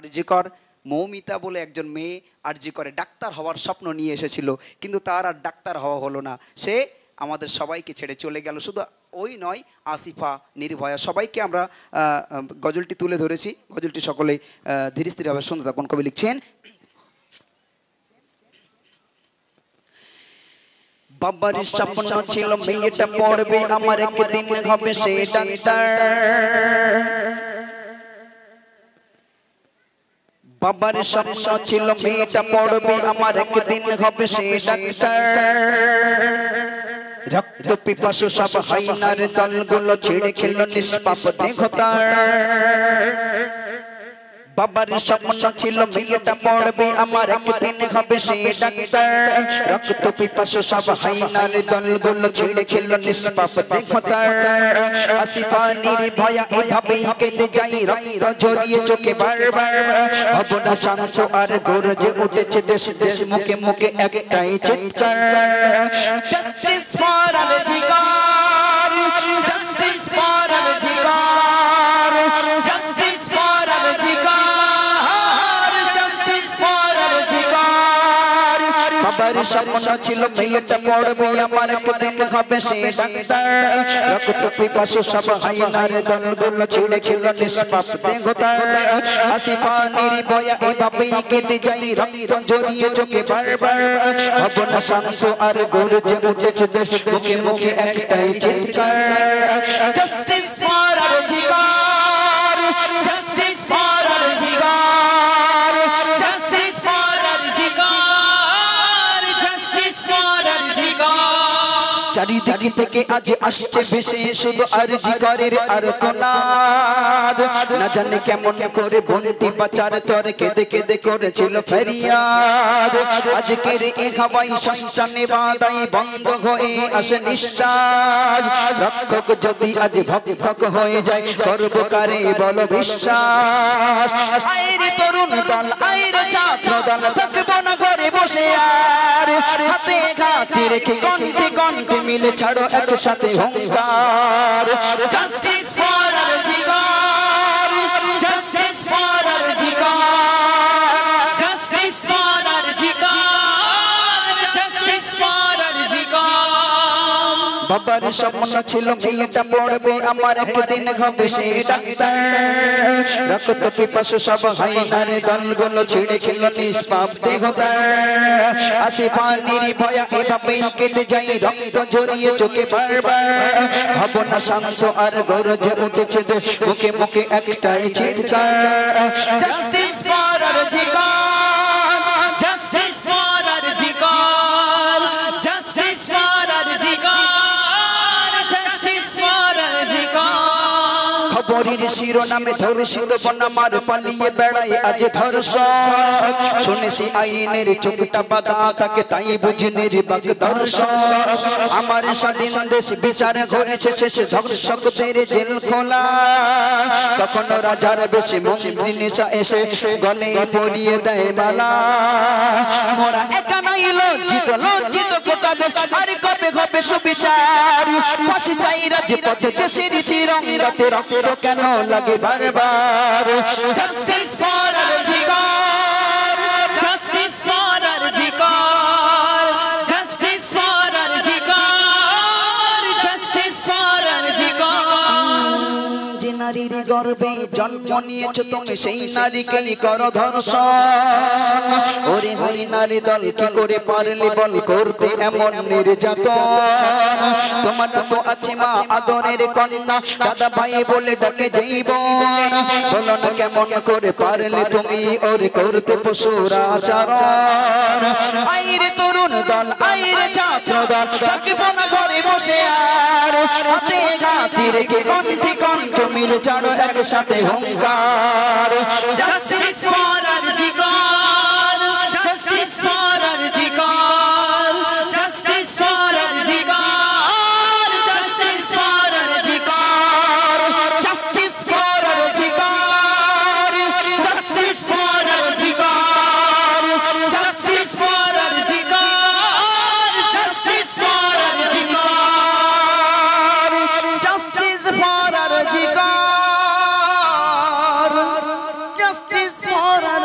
আরজিকর মৌমিতা বলে একজন মেয়ে আরজিকরে ডাক্তার হওয়ার স্বপ্ন নিয়ে এসেছিল, কিন্তু তার আর ডাক্তার হওয়া হলো না। সে আমাদের সবাইকে ছেড়ে চলে গেল। শুধু ওই নয়, আসিফা, নির্ভয়া, সবাইকে আমরা গজলটি তুলে ধরেছি। গজলটি সকলেই ধীরে স্থিরভাবে শুনতে থাকুন। কবি লিখছেন, বাবার স্বপ্ন ছিল মেয়েটা পড়বে আমার, একদিন হবে সে ডাক্তার। বাবার স্বপ্ন ছিল মেয়েটা পড়বে আমার, একদিন হবে সে ডাক্তার। রক্ত পিপাসু সব হাইনার দলগুলো ছেড়ে খেলো নিষ্পাপ দেহ তার। বাবার স্বপ্ন ছিল মেয়েটা পড়বে আমার, একদিন হবে সে ডাক্তার। রক্ত পিপাসু সব হাইনার দলগুলো ছেড়ে খেলো নিষ্পাপ দেহ তার। আসিফা নির্ভয়া এভাবেই কেঁদে যাই, রক্ত ঝরিয়ে চোখে বারবার। হব না শান্ত আর গর্জে উঠেছে দেশ দেশ, মুখে মুখে একটাই চিৎকার, justice for RG Kar, justice for RG Kar, justice for RG Kar, justice for RG Kar. বাবার স্বপ্ন ছিল মেয়েটা পড়বে আমার, একদিন হবে সে ডাক্তার। রক্ত পিপাসু সব হাইনার দলগুলো ছেড়ে খেলো নিষ্পাপ দেহ তার। আসিফা নির্ভয়া এভাবেই কেঁদে যাই, রক্ত ঝরিয়ে চোখে বারবার। হব না শান্ত আর গর্জে উঠেছে দেশ, মুখে মুখে একটাই চিৎকার, justice for RG Kar, justice for RG Kar, justice for RG Kar, justice for RG Kar. চারিদিকে থেকে আজ আসছে ভেসে শুধু আরজিকরের আর্তনাদ। না জানে কেমন করে বন্টি বাঁচার তরে কেঁদে কেঁদে করেছিল ফেরিয়াদ। আজকের এ হাওয়াই শ্মশানে বাদাই বন্ধ হয়ে আসে নিঃশ্বাস। রক্ষক যদি আজ ভক্ষক হয়ে যায়, করব কারে বলো বিশ্বাস। আইরে তরুণ দল, আইরে ছাত্র দল, থাকবো না ঘরে বসে আর। হাতে ঘাতে রেখে কণ্ঠে কণ্ঠে মিলে ছাড়ো একসাথে হুঙ্কার, justice for RG Kar, justice for RG Kar, justice for RG Kar, justice for RG Kar. বাবার স্বপ্ন ছিল মেয়েটা পড়বে আমার, একদিন হবে সে ডাক্তার। রক্ত পিপাসু সব হাইনার দলগুলো ছেড়ে খেলো নিষ্পাপ দেহ তার। আসিফা নির্ভয়া এভাবেই কেঁদে যাই, রক্ত ঝরিয়ে চোখে বারবার। হব না শান্ত আর গর্জে উঠেছে দেশ, মুখে মুখে একটাই চিৎকার, justice for RG Kar, justice for RG Kar, justice for RG Kar, justice for RG Kar. খবরের শিরোনামে ধর্ষিত বনামার পালিয়ে বেড়ায় আজ ধর্ষক। শুনেছি আইনের চোখটা বাঁধা তাকে, তাই বুঝি নির্বাক ধর্ষক। আমার স্বাধীন দেশ বিচার হয়েছে শেষ, ধর্ষকদের জেল খোলা। কখনো রাজার বেশি মন্ত্রী নেশা এসে গলে পরিয়ে দেয় মালা। মোরা একা নাই লজ্জিত, লজ্জিত গোটা দেশ, আর কবে হবে সুবিচার। ফাঁসি চাই রাজপথে, দেশের তিরঙ্গাতে রক্ত কেন লাগে বারবার, justice for RG Kar, justice for RG Kar, justice for RG Kar, justice for RG Kar. যে নারীর গর্ভে জন্ম নিয়েছো তুমি, সেই নারীকেই করো ধর্ষণ। ওরে হাই নারী দল, কি করে পারলে বল করতে এমন নির্যাতন। তোমার তো আছে মা আদরের কন্যা, দাদা ভাই বলে ডাকে জীবন। বলো না কেমন করে পারলে তুমি ওরে করতে পশুর আচরণ। আইরে তরুণ দল, আইরে ছাত্র দল, থাকবো না ঘরে বসে আর। হাতে ঘাতে রেখে কণ্ঠে কণ্ঠ মিলে ছাড়ো একসাথে হুঙ্কার, justice for RG Kar, justice for RG Kar, justice for RG Kar, justice for RG Kar, justice for RG Kar, justice for RG Kar, justice for RG Kar, justice for RG Kar, justice for RG Kar, justice for তোরা